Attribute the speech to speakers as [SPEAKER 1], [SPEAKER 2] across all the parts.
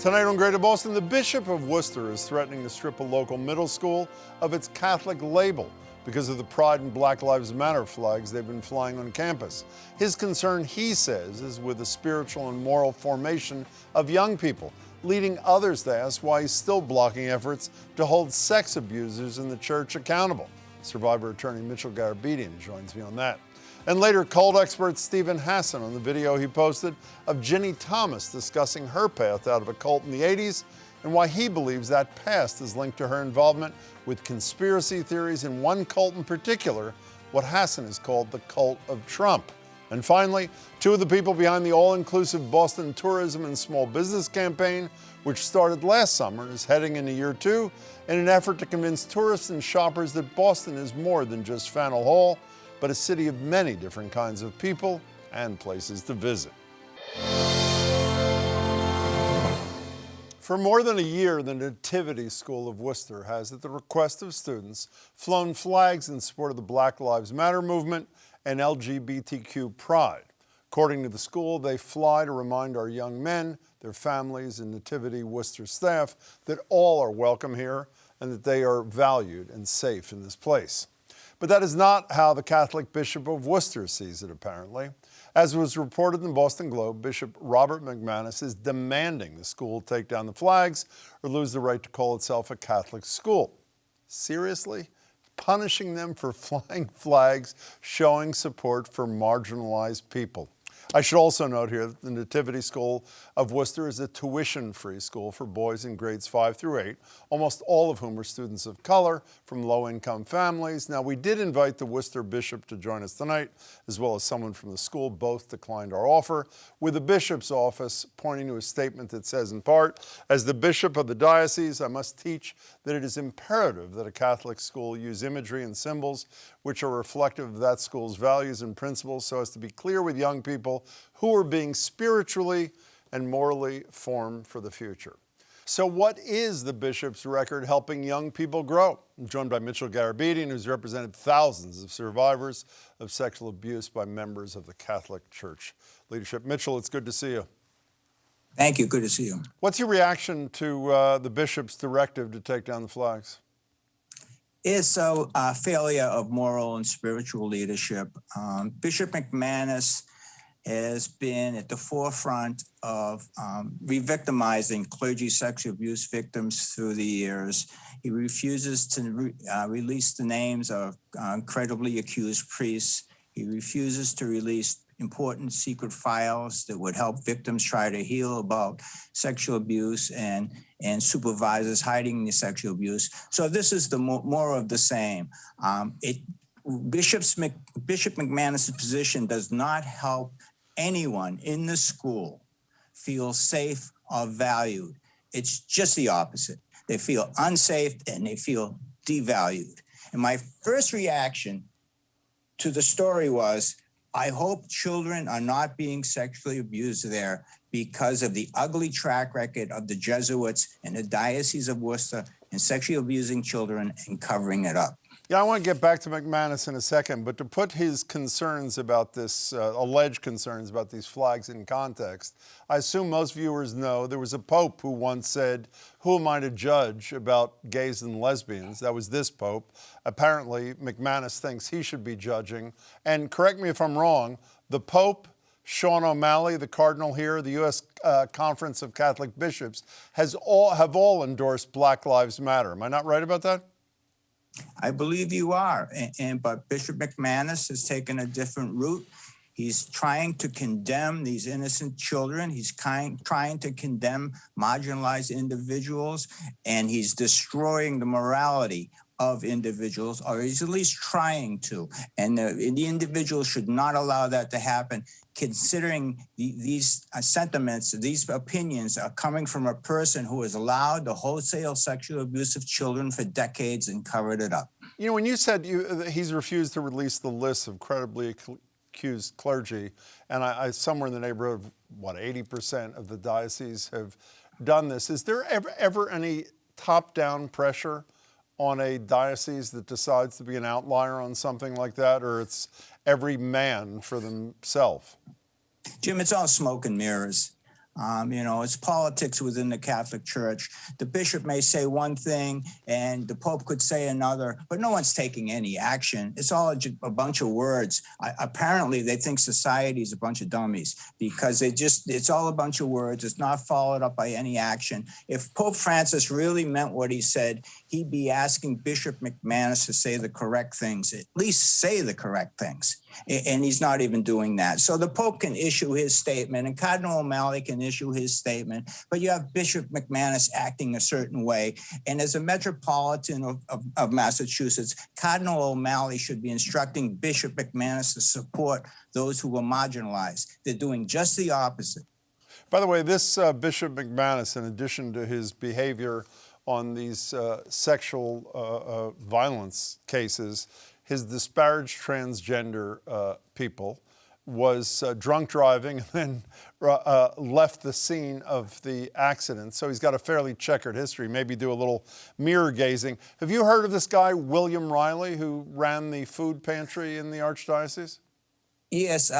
[SPEAKER 1] Tonight on Greater Boston, the Bishop of Worcester is threatening to strip a local middle school of its Catholic label because of the Pride and Black Lives Matter flags they've been flying on campus. His concern, he says, is with the spiritual and moral formation of young people, leading others to ask why he's still blocking efforts to hold sex abusers in the church accountable. Survivor attorney Mitchell Garabedian joins me on that. And later, cult expert Stephen Hassan on the video he posted of Ginni Thomas discussing her path out of a cult in the 80s and why he believes that past is linked to her involvement with conspiracy theories in one cult in particular, what Hassan has called the cult of Trump. And finally, two of the people behind the all-inclusive Boston tourism and small business campaign, which started last summer, is heading into year 2 in an effort to convince tourists and shoppers that Boston is more than just Faneuil Hall, but a city of many different kinds of people and places to visit. For more than a year, the Nativity School of Worcester has, at the request of students, flown flags in support of the Black Lives Matter movement and LGBTQ pride. According to the school, they fly to remind our young men, their families, and Nativity Worcester staff that all are welcome here and that they are valued and safe in this place. But that is not how the Catholic Bishop of Worcester sees it, apparently. As was reported in the Boston Globe, Bishop Robert McManus is demanding the school take down the flags or lose the right to call itself a Catholic school. Seriously? Punishing them for flying flags, showing support for marginalized people. I should also note here that the Nativity School of Worcester is a tuition-free school for boys in grades 5 through 8, almost all of whom are students of color from low-income families. Now, we did invite the Worcester bishop to join us tonight, as well as someone from the school. Both declined our offer, with the bishop's office pointing to a statement that says, in part, "As the bishop of the diocese, I must teach that it is imperative that a Catholic school use imagery and symbols which are reflective of that school's values and principles so as to be clear with young people who are being spiritually and morally formed for the future." So what is the bishop's record helping young people grow? I'm joined by Mitchell Garabedian, who's represented thousands of survivors of sexual abuse by members of the Catholic Church leadership. Mitchell, it's good to see you.
[SPEAKER 2] Thank you. Good to see you.
[SPEAKER 1] What's your reaction to the bishop's directive to take down the flags?
[SPEAKER 2] It's a failure of moral and spiritual leadership. Bishop McManus has been at the forefront of re-victimizing clergy sexual abuse victims through the years. He refuses to release the names of credibly accused priests. He refuses to release important secret files that would help victims try to heal about sexual abuse and supervisors hiding the sexual abuse. So this is the more of the same. Bishop McManus' position does not help anyone in the school feel safe or valued. It's just the opposite. They feel unsafe and they feel devalued. And my first reaction to the story was, I hope children are not being sexually abused there because of the ugly track record of the Jesuits and the Diocese of Worcester in sexually abusing children and covering it up.
[SPEAKER 1] Yeah, I want to get back to McManus in a second, but to put his concerns about this, alleged concerns about these flags in context, I assume most viewers know there was a pope who once said, "Who am I to judge about gays and lesbians?" That was this pope. Apparently, McManus thinks he should be judging. And correct me if I'm wrong, the pope, Sean O'Malley, the cardinal here, the U.S. Conference of Catholic Bishops, have all endorsed Black Lives Matter. Am I not right about that?
[SPEAKER 2] I believe you are, but Bishop McManus has taken a different route. He's trying to condemn these innocent children. He's trying to condemn marginalized individuals, and he's destroying the morality of individuals, or he's at least trying to. And the individuals should not allow that to happen, considering these sentiments, these opinions are coming from a person who has allowed the wholesale sexual abuse of children for decades and covered it up.
[SPEAKER 1] You know, when you said he's refused to release the list of credibly accused clergy, and I somewhere in the neighborhood of, 80% of the dioceses have done this, is there ever any top-down pressure on a diocese that decides to be an outlier on something like that, or it's every man for themselves?
[SPEAKER 2] Jim, it's all smoke and mirrors. It's politics within the Catholic Church. The bishop may say one thing and the Pope could say another, but no one's taking any action. It's all a bunch of words. Apparently, they think society is a bunch of dummies because it's all a bunch of words. It's not followed up by any action. If Pope Francis really meant what he said, he'd be asking Bishop McManus to say the correct things, at least say the correct things. And he's not even doing that. So the Pope can issue his statement and Cardinal O'Malley can issue his statement, but you have Bishop McManus acting a certain way. And as a metropolitan of Massachusetts, Cardinal O'Malley should be instructing Bishop McManus to support those who were marginalized. They're doing just the opposite.
[SPEAKER 1] By the way, this Bishop McManus, in addition to his behavior on these sexual violence cases, his disparaged transgender people, was drunk driving and then left the scene of the accident. So he's got a fairly checkered history. Maybe do a little mirror gazing. Have you heard of this guy, William Riley, who ran the food pantry in the Archdiocese?
[SPEAKER 2] Yes,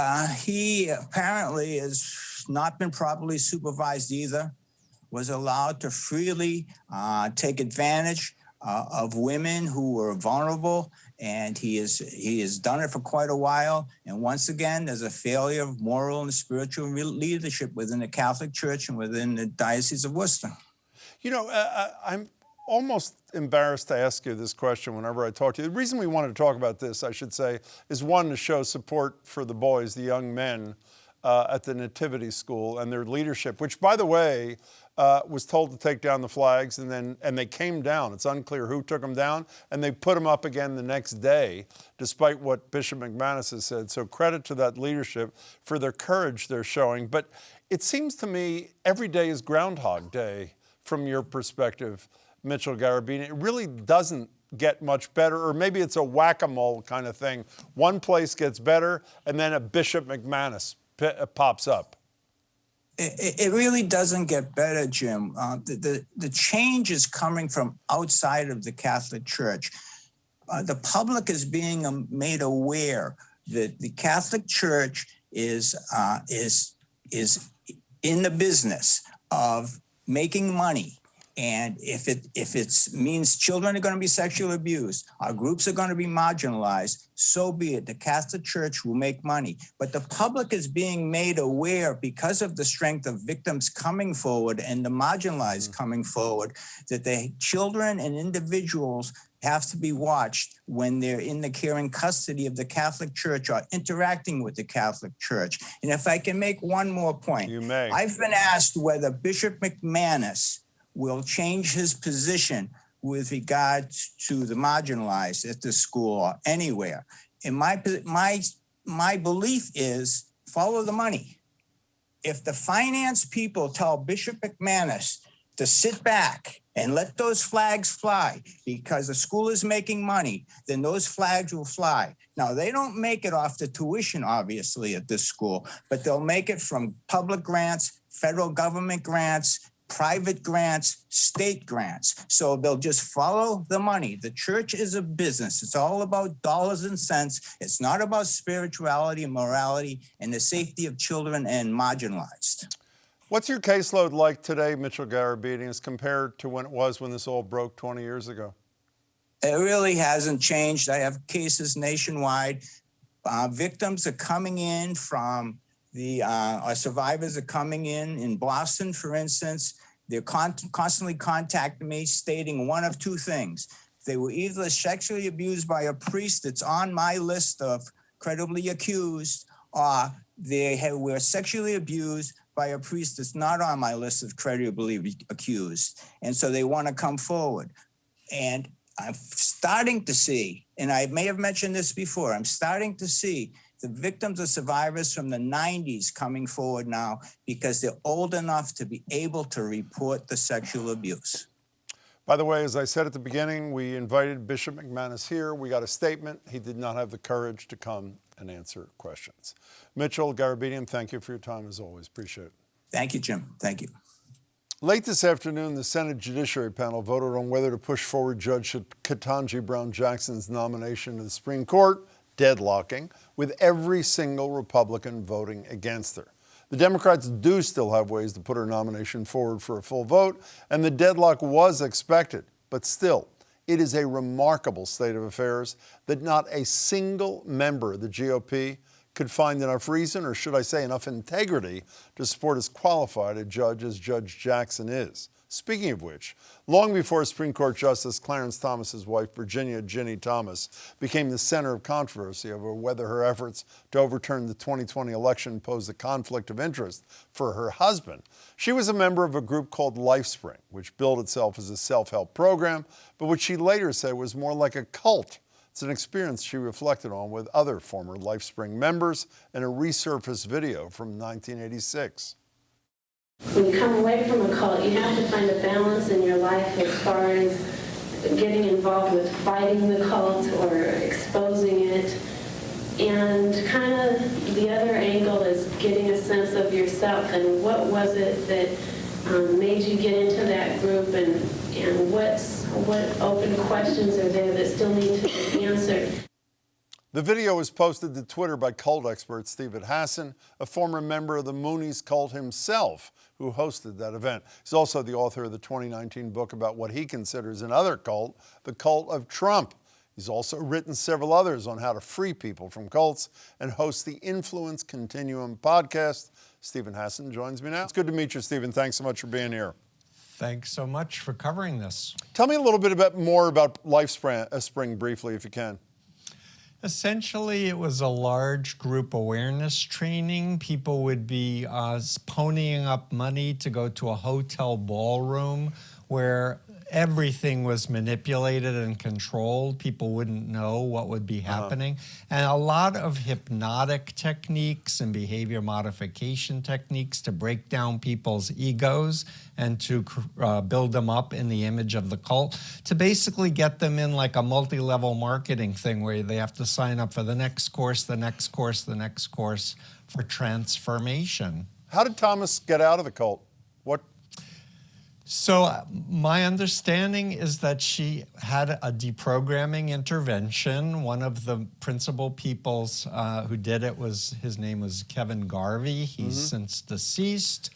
[SPEAKER 2] he apparently has not been properly supervised either, was allowed to freely take advantage of women who were vulnerable, and he has done it for quite a while. And once again, there's a failure of moral and spiritual leadership within the Catholic Church and within the Diocese of Worcester.
[SPEAKER 1] I'm almost embarrassed to ask you this question whenever I talk to you. The reason we wanted to talk about this, I should say, is one, to show support for the boys, the young men at the Nativity School and their leadership, which, by the way, was told to take down the flags, and they came down. It's unclear who took them down, and they put them up again the next day, despite what Bishop McManus has said. So credit to that leadership for their courage they're showing. But it seems to me every day is Groundhog Day from your perspective, Mitchell Garabedian. It really doesn't get much better, or maybe it's a whack-a-mole kind of thing. One place gets better, and then a Bishop McManus pops up.
[SPEAKER 2] It really doesn't get better, Jim. The change is coming from outside of the Catholic Church. The public is being made aware that the Catholic Church is in the business of making money. And if it means children are going to be sexually abused, our groups are going to be marginalized, so be it. The Catholic Church will make money. But the public is being made aware because of the strength of victims coming forward and the marginalized coming forward, that the children and individuals have to be watched when they're in the care and custody of the Catholic Church or interacting with the Catholic Church. And if I can make one more point.
[SPEAKER 1] You may.
[SPEAKER 2] I've been asked whether Bishop McManus will change his position with regard to the marginalized at the school or anywhere. And my belief is follow the money. If the finance people tell Bishop McManus to sit back and let those flags fly because the school is making money, then those flags will fly. Now, they don't make it off the tuition, obviously, at this school, but they'll make it from public grants, federal government grants, private grants, state grants. So they'll just follow the money. The church is a business. It's all about dollars and cents. It's not about spirituality and morality and the safety of children and marginalized.
[SPEAKER 1] What's your caseload like today, Mitchell Garabedian, as compared to when it was when this all broke 20 years ago?
[SPEAKER 2] It really hasn't changed. I have cases nationwide. Victims are coming in from our survivors are coming in Boston, for instance. They're constantly contacting me stating one of two things. They were either sexually abused by a priest that's on my list of credibly accused, or they were sexually abused by a priest that's not on my list of credibly accused. And so they want to come forward. And I'm starting to see, and I may have mentioned this before, I'm starting to see the victims or survivors from the 90s coming forward now because they're old enough to be able to report the sexual abuse.
[SPEAKER 1] By the way, as I said at the beginning, we invited Bishop McManus here. We got a statement. He did not have the courage to come and answer questions. Mitchell Garabedian, thank you for your time as always. Appreciate it.
[SPEAKER 2] Thank you, Jim. Thank you.
[SPEAKER 1] Late this afternoon, the Senate Judiciary Panel voted on whether to push forward Judge Ketanji Brown Jackson's nomination to the Supreme Court, deadlocking, with every single Republican voting against her. The Democrats do still have ways to put her nomination forward for a full vote, and the deadlock was expected. But still, it is a remarkable state of affairs that not a single member of the GOP could find enough reason, or should I say enough integrity, to support as qualified a judge as Judge Jackson is. Speaking of which, long before Supreme Court Justice Clarence Thomas's wife, Virginia Ginni Thomas, became the center of controversy over whether her efforts to overturn the 2020 election posed a conflict of interest for her husband, she was a member of a group called LifeSpring, which billed itself as a self-help program, but which she later said was more like a cult. It's an experience she reflected on with other former LifeSpring members in a resurfaced video from 1986.
[SPEAKER 3] When you come away from a cult, you have to find a balance in your life as far as getting involved with fighting the cult or exposing it. And kind of the other angle is getting a sense of yourself and what was it that made you get into that group, and what open questions are there that still need to be answered.
[SPEAKER 1] The video was posted to Twitter by cult expert Stephen Hassan, a former member of the Moonies cult himself, who hosted that event. He's also the author of the 2019 book about what he considers another cult, the cult of Trump. He's also written several others on how to free people from cults and hosts the Influence Continuum podcast. Stephen Hassan joins me now. It's good to meet you, Stephen. Thanks so much for being here.
[SPEAKER 4] Thanks so much for covering this.
[SPEAKER 1] Tell me a little bit more about LifeSpring briefly, if you can.
[SPEAKER 4] Essentially, it was a large group awareness training. People would be ponying up money to go to a hotel ballroom where everything was manipulated and controlled. People wouldn't know what would be happening. And a lot of hypnotic techniques and behavior modification techniques to break down people's egos and to build them up in the image of the cult, to basically get them in like a multi-level marketing thing where they have to sign up for the next course, the next course, the next course for transformation.
[SPEAKER 1] How did Thomas get out of the cult?
[SPEAKER 4] So my understanding is that she had a deprogramming intervention. One of the principal people who did it his name was Kevin Garvey. He's since deceased.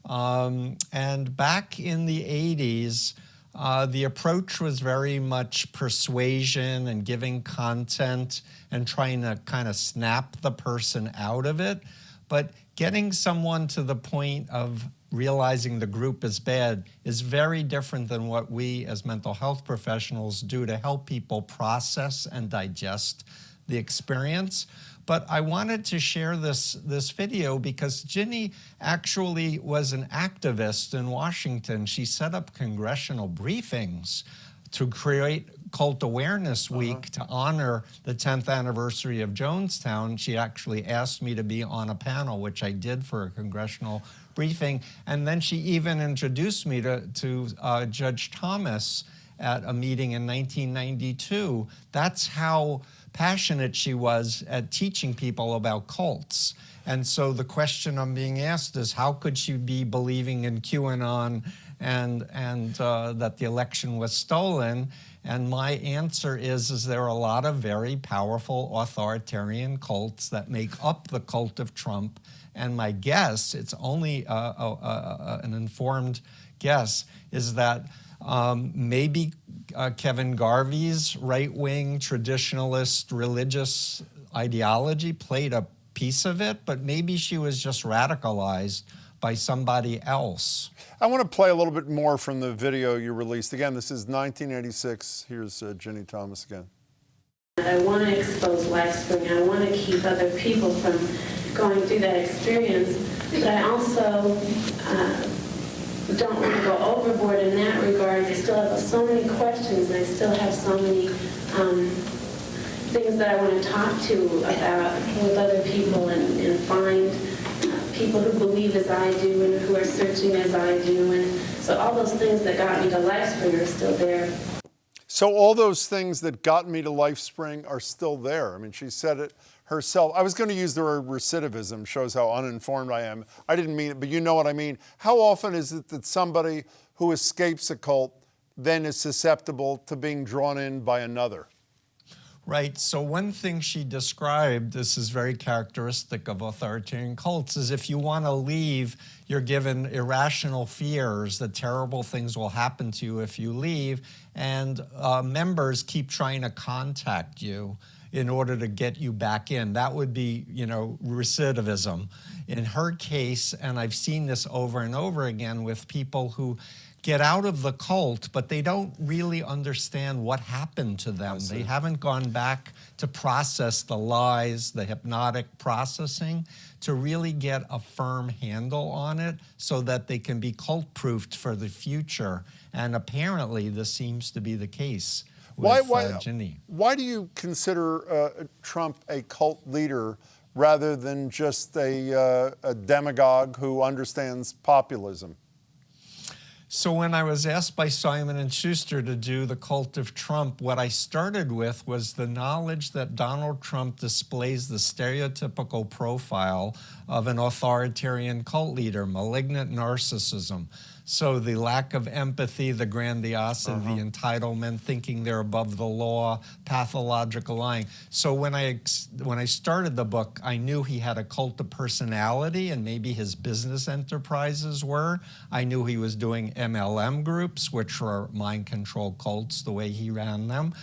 [SPEAKER 4] And back in the 80s, the approach was very much persuasion and giving content and trying to kind of snap the person out of it. But getting someone to the point of realizing the group is bad is very different than what we as mental health professionals do to help people process and digest the experience. But I wanted to share this video because Ginni actually was an activist in Washington. She set up congressional briefings to create Cult Awareness Week to honor the 10th anniversary of Jonestown. She actually asked me to be on a panel, which I did for a congressional briefing. And then she even introduced me to Judge Thomas at a meeting in 1992. That's how passionate she was at teaching people about cults. And so the question I'm being asked is, how could she be believing in QAnon and that the election was stolen? And my answer is there are a lot of very powerful authoritarian cults that make up the cult of Trump. And my guess, it's only an informed guess, is that maybe Kevin Garvey's right-wing traditionalist religious ideology played a piece of it, but maybe she was just radicalized by somebody else.
[SPEAKER 1] I want to play a little bit more from the video you released. Again, this is 1986. Here's Ginni Thomas again.
[SPEAKER 3] I want to expose LifeSpring. I want to keep other people from going through that experience, but I also don't want to go overboard in that regard. I still have so many questions, and I still have so many things that I want to talk to about with other people and find people who believe as I do and who are searching as I do. And so all those things that got me to LifeSpring are still there.
[SPEAKER 1] So all those things that got me to LifeSpring are still there. I mean, she said it herself. I was going to use the word recidivism, shows how uninformed I am. I didn't mean it, but you know what I mean. How often is it that somebody who escapes a cult then is susceptible to being drawn in by another?
[SPEAKER 4] Right. So one thing she described, this is very characteristic of authoritarian cults, is if you want to leave, you're given irrational fears that terrible things will happen to you if you leave, and members keep trying to contact you in order to get you back in. That would be, recidivism. In her case, and I've seen this over and over again with people who get out of the cult, but they don't really understand what happened to them. They haven't gone back to process the lies, the hypnotic processing, to really get a firm handle on it so that they can be cult-proofed for the future. And apparently this seems to be the case with Ginni.
[SPEAKER 1] Why do you consider Trump a cult leader rather than just a demagogue who understands populism?
[SPEAKER 4] So when I was asked by Simon & Schuster to do the Cult of Trump, what I started with was the knowledge that Donald Trump displays the stereotypical profile of an authoritarian cult leader, malignant narcissism. So the lack of empathy, the grandiosity, the entitlement, thinking they're above the law, pathological lying. So when I started the book, I knew he had a cult of personality, and maybe his business enterprises were. I knew he was doing MLM groups, which were mind control cults, the way he ran them.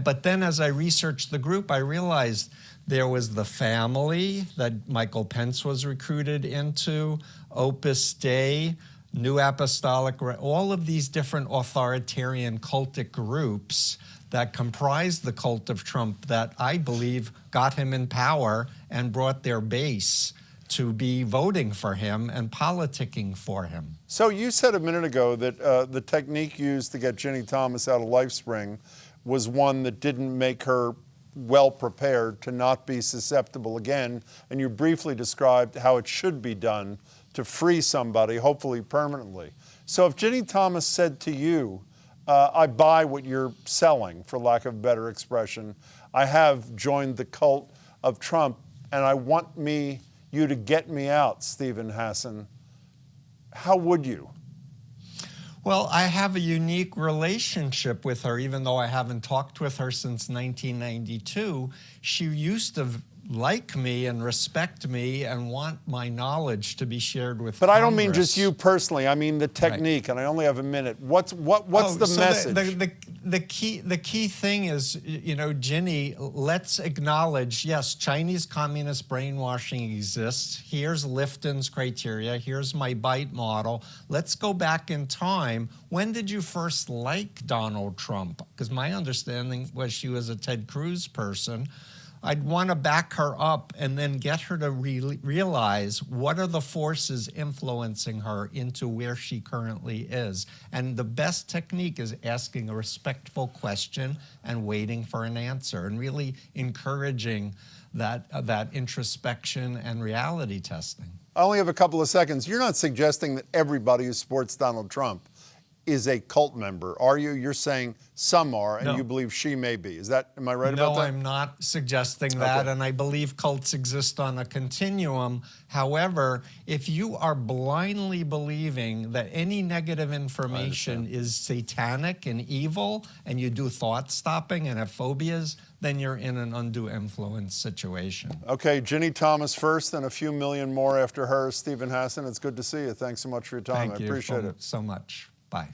[SPEAKER 4] But then as I researched the group, I realized there was the family that Michael Pence was recruited into, Opus Dei, New Apostolic, all of these different authoritarian cultic groups that comprise the cult of Trump that I believe got him in power and brought their base to be voting for him and politicking for him.
[SPEAKER 1] So you said a minute ago that the technique used to get Ginni Thomas out of LifeSpring was one that didn't make her well prepared to not be susceptible again, and you briefly described how it should be done to free somebody, hopefully permanently. So if Ginni Thomas said to you, I buy what you're selling, for lack of a better expression, I have joined the cult of Trump, and I want you to get me out, Stephen Hassan, how would you?
[SPEAKER 4] Well, I have a unique relationship with her, even though I haven't talked with her since 1992. She used to like me and respect me and want my knowledge to be shared with
[SPEAKER 1] But
[SPEAKER 4] Congress.
[SPEAKER 1] I don't mean just you personally. I mean the technique, and I only have a minute. What's the message?
[SPEAKER 4] The key thing is, Ginni, let's acknowledge, yes, Chinese communist brainwashing exists. Here's Lifton's criteria. Here's my BITE model. Let's go back in time. When did you first like Donald Trump? Because my understanding was she was a Ted Cruz person. I'd want to back her up and then get her to realize what are the forces influencing her into where she currently is. And the best technique is asking a respectful question and waiting for an answer, and really encouraging that introspection and reality testing.
[SPEAKER 1] I only have a couple of seconds. You're not suggesting that everybody who supports Donald Trump is a cult member, are you? You're saying some are, and you believe she may be. Am I right about that?
[SPEAKER 4] No, I'm not suggesting that, and I believe cults exist on a continuum. However, if you are blindly believing that any negative information is satanic and evil, and you do thought stopping and have phobias, then you're in an undue influence situation.
[SPEAKER 1] Okay, Ginni Thomas first, and a few million more after her. Stephen Hassan, it's good to see you. Thanks so much for your time.
[SPEAKER 4] Thank you
[SPEAKER 1] I appreciate it
[SPEAKER 4] so much. Bye.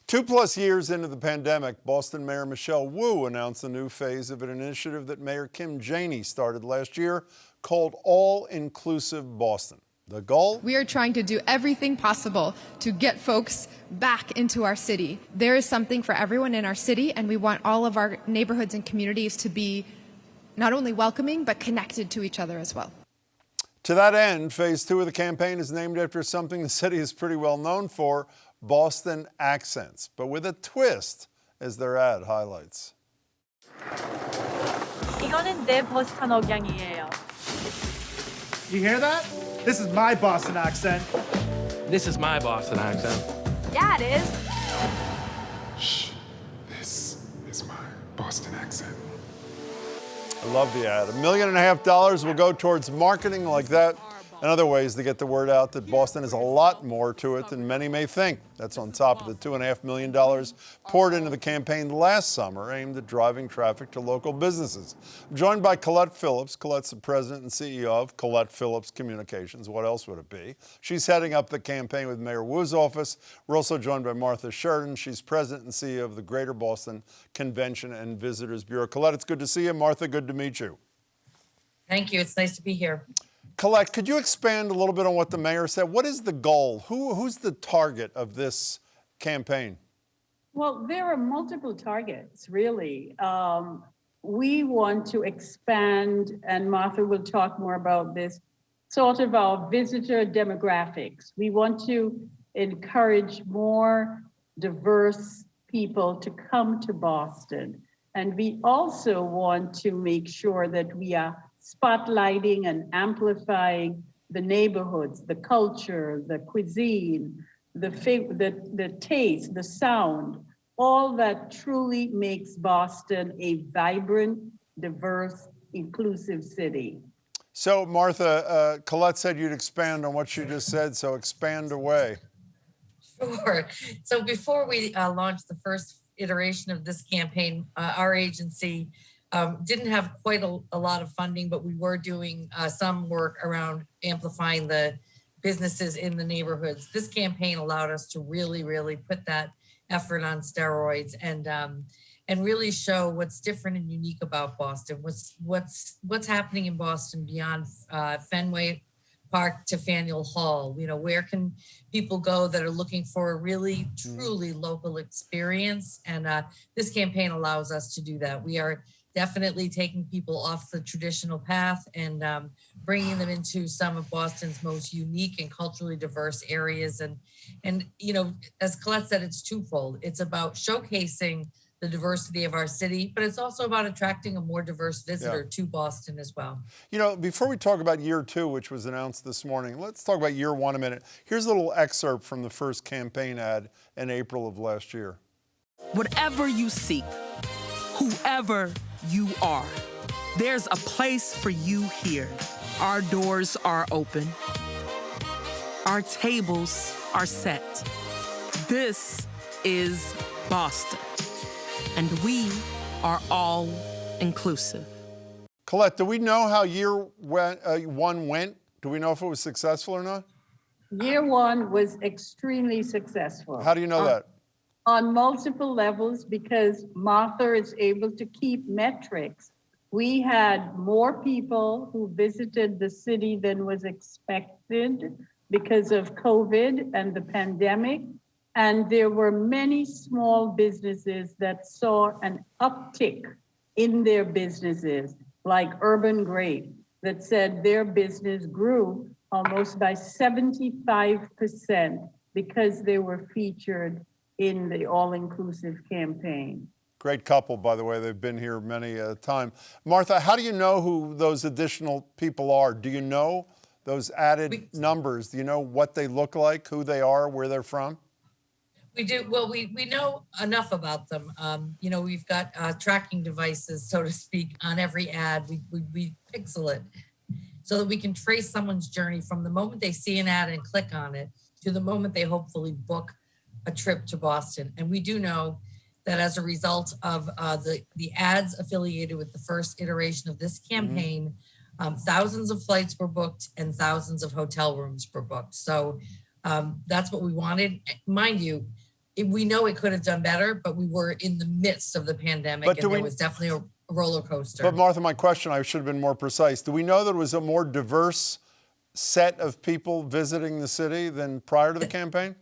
[SPEAKER 1] 2+ years into the pandemic, Boston Mayor Michelle Wu announced a new phase of an initiative that Mayor Kim Janey started last year called All-Inclusive Boston. The goal?
[SPEAKER 5] We are trying to do everything possible to get folks back into our city. There is something for everyone in our city, and we want all of our neighborhoods and communities to be not only welcoming, but connected to each other as well.
[SPEAKER 1] To that end, phase 2 of the campaign is named after something the city is pretty well known for, Boston accents, but with a twist, as their ad highlights.
[SPEAKER 6] 이거는 내 보스턴 억양이에요.
[SPEAKER 7] You hear that? This is my Boston accent.
[SPEAKER 8] This is my Boston accent.
[SPEAKER 6] Yeah, it is.
[SPEAKER 9] Shh. This is my Boston accent.
[SPEAKER 1] I love the ad. $1.5 million will go towards marketing like that Another way is to get the word out that Boston has a lot more to it than many may think. That's on top of the $2.5 million poured into the campaign last summer aimed at driving traffic to local businesses. I'm joined by Colette Philips. Colette's the president and CEO of Colette Philips Communications. What else would it be? She's heading up the campaign with Mayor Wu's office. We're also joined by Martha Sheridan. She's president and CEO of the Greater Boston Convention and Visitors Bureau. Colette, it's good to see you. Martha, good to meet you.
[SPEAKER 10] Thank you. It's nice to be here.
[SPEAKER 1] Colette, could you expand a little bit on what the mayor said? What is the goal? Who's the target of this campaign?
[SPEAKER 11] Well, there are multiple targets, really. We want to expand, and Martha will talk more about this, sort of our visitor demographics. We want to encourage more diverse people to come to Boston. And we also want to make sure that we are spotlighting and amplifying the neighborhoods, the culture, the cuisine, the taste, the sound, all that truly makes Boston a vibrant, diverse, inclusive city.
[SPEAKER 1] So, Martha, Colette said you'd expand on what you just said, so expand away.
[SPEAKER 10] Sure. So before we launched the first iteration of this campaign, our agency didn't have quite a lot of funding, but we were doing some work around amplifying the businesses in the neighborhoods. This campaign allowed us to really, really put that effort on steroids and really show what's different and unique about Boston. What's happening in Boston beyond Fenway Park to Faneuil Hall. You know, where can people go that are looking for a really, truly local experience? And this campaign allows us to do that. We are definitely taking people off the traditional path and bringing them into some of Boston's most unique and culturally diverse areas. And you know, as Colette said, it's twofold. It's about showcasing the diversity of our city, but it's also about attracting a more diverse visitor to Boston as well.
[SPEAKER 1] You know, before we talk about year two, which was announced this morning, let's talk about year one a minute. Here's a little excerpt from the first campaign ad in April of last year.
[SPEAKER 12] Whatever you seek, whoever you are, there's a place for you here. Our doors are open. Our tables are set. This is Boston. And we are all inclusive.
[SPEAKER 1] Colette, do we know how year one went? Do we know if it was successful or not?
[SPEAKER 11] Year one was extremely successful.
[SPEAKER 1] How do you know that?
[SPEAKER 11] On multiple levels, because Martha is able to keep metrics. We had more people who visited the city than was expected because of COVID and the pandemic. And there were many small businesses that saw an uptick in their businesses, like Urban Great, that said their business grew almost by 75% because they were featured in the all-inclusive campaign.
[SPEAKER 1] Great couple, by the way. They've been here many a time. Martha, how do you know who those additional people are? Do you know those added numbers? Do you know what they look like, who they are, where they're from?
[SPEAKER 10] We do. Well, we know enough about them. You know, we've got tracking devices, so to speak, on every ad. We pixel it so that we can trace someone's journey from the moment they see an ad and click on it to the moment they hopefully book a trip to Boston. And we do know that as a result of the ads affiliated with the first iteration of this campaign, thousands of flights were booked and thousands of hotel rooms were booked. So that's what we wanted. Mind you, we know it could have done better, but we were in the midst of the pandemic, and there was definitely a roller coaster.
[SPEAKER 1] But Martha, my question, I should have been more precise. Do we know that it was a more diverse set of people visiting the city than prior to the campaign?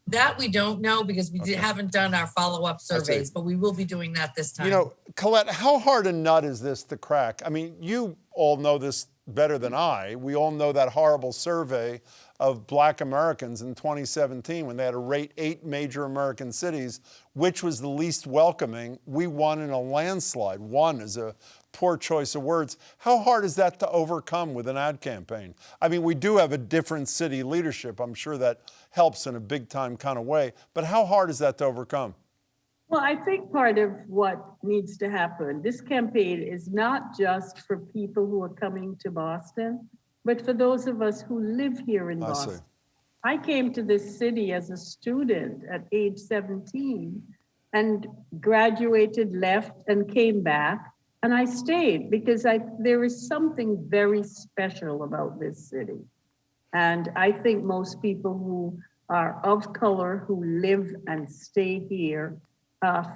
[SPEAKER 10] That we don't know because we haven't done our follow-up surveys, but we will be doing that this time.
[SPEAKER 1] You know, Colette, how hard a nut is this to crack? I mean, you all know this better than I. We all know that horrible survey of Black Americans in 2017 when they had to rate 8 major American cities, which was the least welcoming. We won in a landslide. Won is a poor choice of words. How hard is that to overcome with an ad campaign? I mean, we do have a different city leadership. I'm sure that helps in a big time kind of way, but how hard is that to overcome?
[SPEAKER 11] Well, I think part of what needs to happen, this campaign is not just for people who are coming to Boston. but for those of us who live here in
[SPEAKER 1] I
[SPEAKER 11] Boston.
[SPEAKER 1] see.
[SPEAKER 11] I came to this city as a student at age 17 and graduated, left, and came back. And I stayed because there is something very special about this city. And I think most people who are of color, who live and stay here,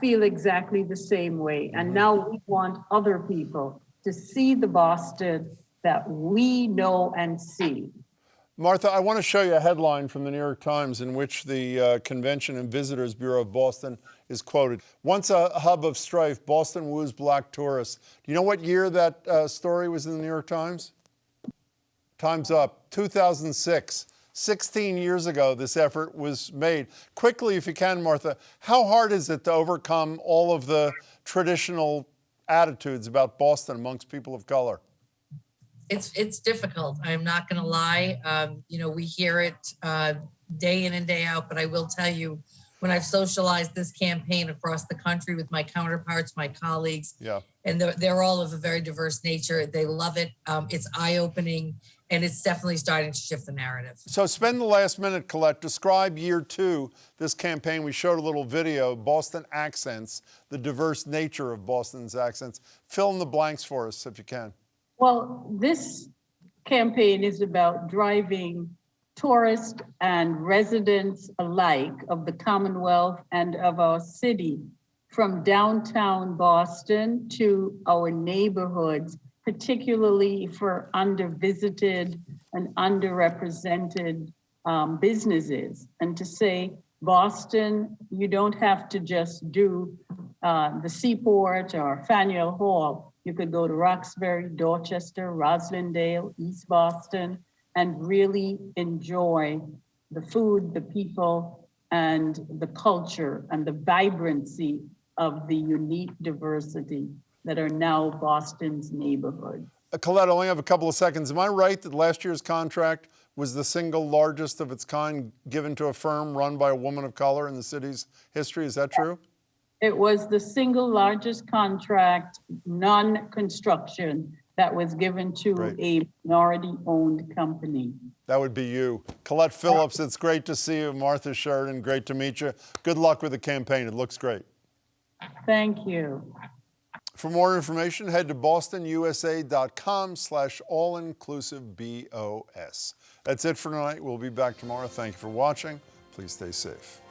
[SPEAKER 11] feel exactly the same way. And now we want other people to see the Boston that we know and see.
[SPEAKER 1] Martha, I want to show you a headline from the New York Times in which the Convention and Visitors Bureau of Boston is quoted. Once a hub of strife, Boston woos black tourists. Do you know what year that story was in the New York Times? Time's up. 2006. 16 years ago, this effort was made. Quickly, if you can, Martha, how hard is it to overcome all of the traditional attitudes about Boston amongst people of color?
[SPEAKER 10] It's difficult. I'm not going to lie. We hear it day in and day out, but I will tell you, when I've socialized this campaign across the country with my counterparts, my colleagues, and they're all of a very diverse nature. They love it. It's eye-opening, and it's definitely starting to shift the narrative.
[SPEAKER 1] So spend the last minute, Colette. Describe year 2, this campaign. We showed a little video, Boston Accents, the diverse nature of Boston's accents. Fill in the blanks for us if you can.
[SPEAKER 11] Well, this campaign is about driving tourists and residents alike of the Commonwealth and of our city from downtown Boston to our neighborhoods, particularly for under-visited and underrepresented businesses. And to say, Boston, you don't have to just do the Seaport or Faneuil Hall. You could go to Roxbury, Dorchester, Roslindale, East Boston, and really enjoy the food, the people, and the culture and the vibrancy of the unique diversity that are now Boston's neighborhoods.
[SPEAKER 1] Colette, I only have a couple of seconds. Am I right that last year's contract was the single largest of its kind given to a firm run by a woman of color in the city's history? Is that true?
[SPEAKER 11] It was the single largest contract, non-construction, that was given to a minority-owned company.
[SPEAKER 1] That would be you. Colette Philips, it's great to see you. Martha Sheridan, great to meet you. Good luck with the campaign. It looks great.
[SPEAKER 11] Thank you.
[SPEAKER 1] For more information, head to bostonyusa.com/allinclusivebos. That's it for tonight. We'll be back tomorrow. Thank you for watching. Please stay safe.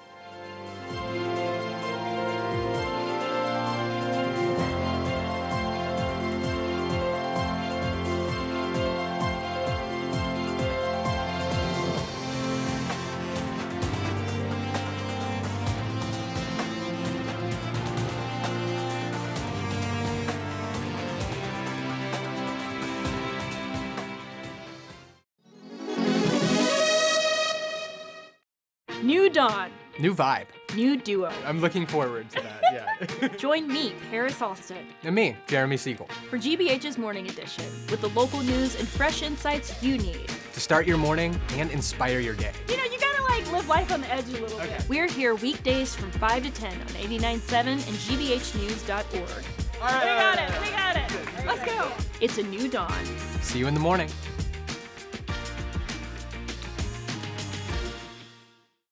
[SPEAKER 6] New dawn.
[SPEAKER 8] New vibe.
[SPEAKER 6] New duo.
[SPEAKER 8] I'm looking forward to that, yeah.
[SPEAKER 6] Join me, Paris Alston.
[SPEAKER 8] And me, Jeremy Siegel.
[SPEAKER 6] For GBH's Morning Edition, with the local news and fresh insights you need.
[SPEAKER 8] To start your morning and inspire your day.
[SPEAKER 6] You gotta live life on the edge a little bit. We're here weekdays from 5 to 10 on 89.7 and gbhnews.org.
[SPEAKER 8] All right,
[SPEAKER 6] We got it. Let's go. It's a new dawn.
[SPEAKER 8] See you in the morning.